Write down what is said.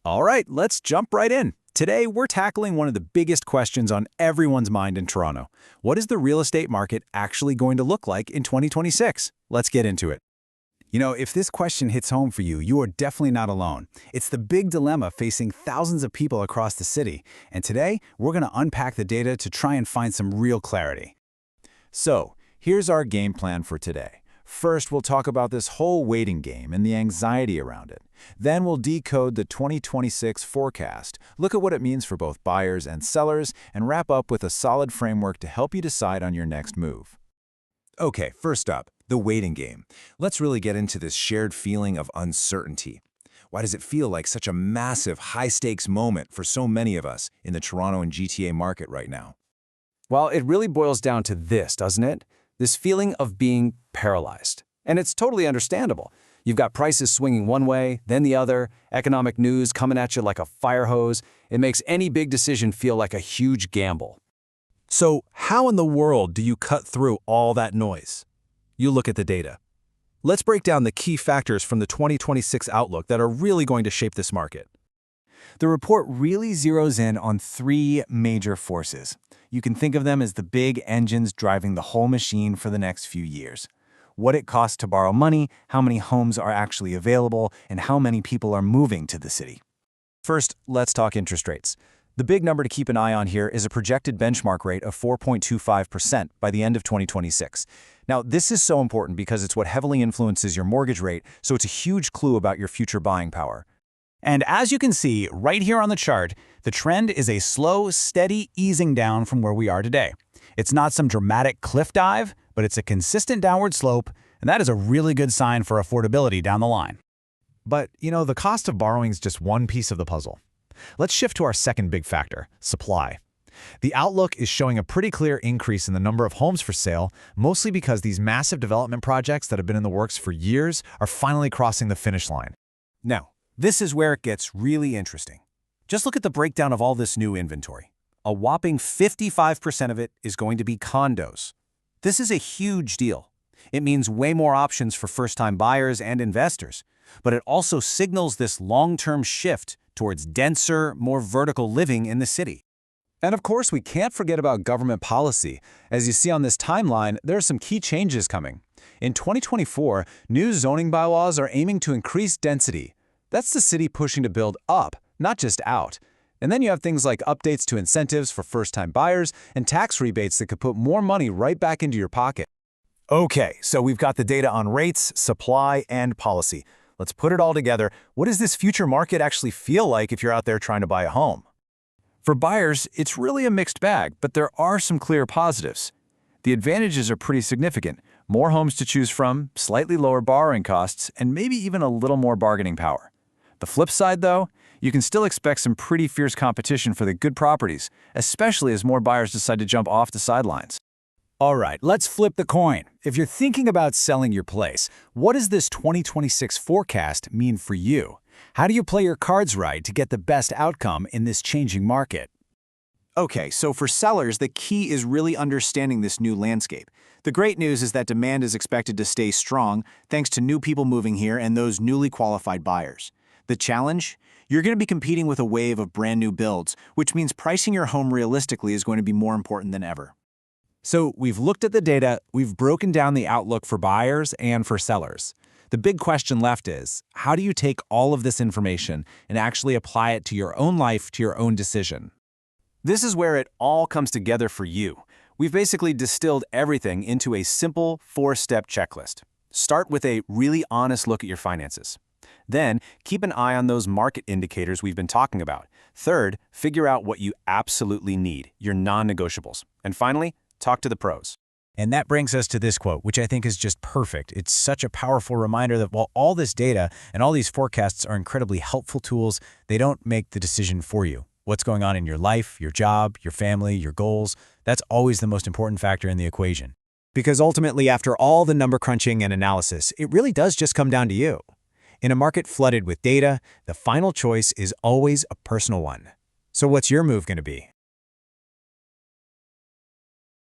All right, let's jump right in. Today, we're tackling one of the biggest questions on everyone's mind in Toronto. What is the real estate market actually going to look like in 2026? Let's get into it. You know, if this question hits home for you, you are definitely not alone. It's the big dilemma facing thousands of people across the city. And today, we're going to unpack the data to try and find some real clarity. So, here's our game plan for today. First, we'll talk about this whole waiting game and the anxiety around it. Then we'll decode the 2026 forecast, look at what it means for both buyers and sellers, and wrap up with a solid framework to help you decide on your next move. Okay, first up, the waiting game. Let's really get into this shared feeling of uncertainty. Why does it feel like such a massive, high-stakes moment for so many of us in the Toronto and GTA market right now? Well, it really boils down to this, doesn't it? This feeling of being paralyzed. And it's totally understandable. You've got prices swinging one way, then the other, economic news coming at you like a fire hose. It makes any big decision feel like a huge gamble. So, how in the world do you cut through all that noise? You look at the data. Let's break down the key factors from the 2026 outlook that are really going to shape this market. The report really zeroes in on three major forces. You can think of them as the big engines driving the whole machine for the next few years. What it costs to borrow money, how many homes are actually available, and how many people are moving to the city. First, let's talk interest rates. The big number to keep an eye on here is a projected benchmark rate of 4.25% by the end of 2026. Now, this is so important because it's what heavily influences your mortgage rate, so it's a huge clue about your future buying power. And as you can see right here on the chart, the trend is a slow, steady easing down from where we are today. It's not some dramatic cliff dive, but it's a consistent downward slope, and that is a really good sign for affordability down the line. But, you know, the cost of borrowing is just one piece of the puzzle. Let's shift to our second big factor, supply. The outlook is showing a pretty clear increase in the number of homes for sale, mostly because these massive development projects that have been in the works for years are finally crossing the finish line. Now, this is where it gets really interesting. Just look at the breakdown of all this new inventory. A whopping 55% of it is going to be condos. This is a huge deal. It means way more options for first-time buyers and investors, but it also signals this long-term shift towards denser, more vertical living in the city. And of course, we can't forget about government policy. As you see on this timeline, there are some key changes coming. In 2024, new zoning bylaws are aiming to increase density. That's the city pushing to build up, not just out. And then you have things like updates to incentives for first-time buyers and tax rebates that could put more money right back into your pocket. Okay, so we've got the data on rates, supply, and policy. Let's put it all together. What does this future market actually feel like if you're out there trying to buy a home? For buyers, it's really a mixed bag, but there are some clear positives. The advantages are pretty significant. More homes to choose from, slightly lower borrowing costs, and maybe even a little more bargaining power. The flip side, though, you can still expect some pretty fierce competition for the good properties, especially as more buyers decide to jump off the sidelines. All right, let's flip the coin. If you're thinking about selling your place, what does this 2026 forecast mean for you? How do you play your cards right to get the best outcome in this changing market? Okay, so for sellers, the key is really understanding this new landscape. The great news is that demand is expected to stay strong thanks to new people moving here and those newly qualified buyers. The challenge? You're going to be competing with a wave of brand new builds, which means pricing your home realistically is going to be more important than ever. So we've looked at the data, we've broken down the outlook for buyers and for sellers. The big question left is, how do you take all of this information and actually apply it to your own life, to your own decision? This is where it all comes together for you. We've basically distilled everything into a simple 4-step checklist. Start with a really honest look at your finances. Then, keep an eye on those market indicators we've been talking about. Third, figure out what you absolutely need, your non-negotiables. And finally, talk to the pros. And that brings us to this quote, which I think is just perfect. It's such a powerful reminder that while all this data and all these forecasts are incredibly helpful tools, they don't make the decision for you. What's going on in your life, your job, your family, your goals, that's always the most important factor in the equation. Because ultimately, after all the number crunching and analysis, it really does just come down to you. In a market flooded with data, the final choice is always a personal one. So what's your move going to be?